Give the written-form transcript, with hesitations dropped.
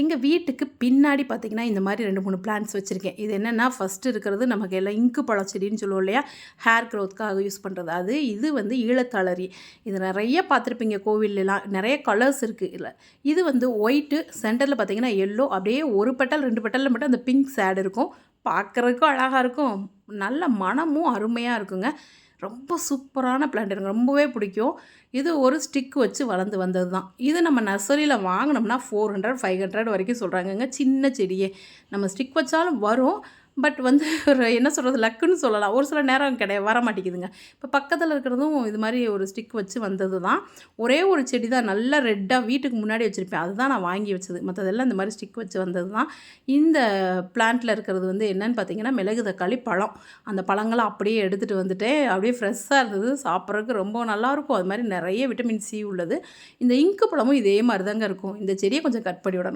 எங்கள் வீட்டுக்கு பின்னாடி பார்த்திங்கன்னா இந்த மாதிரி 2, 3 பிளான்ட்ஸ் வச்சுருக்கேன். இது என்னென்னா ஃபஸ்ட்டு இருக்கிறது நமக்கு எல்லாம் இங்கு பழம் செடின்னு சொல்லுவோம் இல்லையா, ஹேர் க்ரோத்துக்காக யூஸ் பண்ணுறது. இது வந்து ஈழத்தளரி. இது நிறைய பார்த்துருப்பீங்க கோவில்லாம், நிறைய கலர்ஸ் இருக்குது இதில். இது வந்து ஒயிட்டு, சென்டரில் பார்த்திங்கன்னா எல்லோ, அப்படியே ஒரு பெட்டல் 2 பெட்டலில் மட்டும் அந்த பிங்க் ஷேட் இருக்கும். பார்க்குறதுக்கும் அழகாக இருக்கும், நல்ல மனமும் அருமையாக இருக்குங்க. ரொம்ப சூப்பரான பிளான்ட், எனக்கு ரொம்பவே பிடிக்கும். இது ஒரு ஸ்டிக் வச்சு வளர்ந்து வந்தது தான். இது நம்ம நர்சரியில் வாங்கினோம்னா 400, 500 வரைக்கும் சொல்கிறாங்கங்க, சின்ன செடியே. நம்ம ஸ்டிக் வச்சாலும் வரும், பட் வந்து என்ன சொல்கிறது, லக்குன்னு சொல்லலாம். ஒரு சில நேரம் வர மாட்டேங்குதுங்க. இப்போ பக்கத்தில் இருக்கிறதும் இது மாதிரி ஒரு ஸ்டிக் வச்சு வந்தது தான். ஒரே ஒரு செடி தான் நல்லா ரெட்டாக வீட்டுக்கு முன்னாடி வச்சுருப்பேன், அதுதான் நான் வாங்கி வச்சது. மற்றதெல்லாம் இந்த மாதிரி ஸ்டிக் வச்சு வந்தது தான். இந்த பிளான்ட்டில் இருக்கிறது வந்து என்னென்னு பார்த்தீங்கன்னா மிளகு தக்காளி பழம். அந்த பழங்களை அப்படியே எடுத்துகிட்டு வந்துட்டேன். அப்படியே ஃப்ரெஷ்ஷாக இருந்தது, சாப்பிட்றதுக்கு ரொம்ப நல்லாயிருக்கும். அது மாதிரி நிறைய விட்டமின் சி உள்ளது. இந்த இங்கு பழமும் இதே மாதிரி தாங்க இருக்கும். இந்த செடியை கொஞ்சம் கட் பண்ணி விடணும்.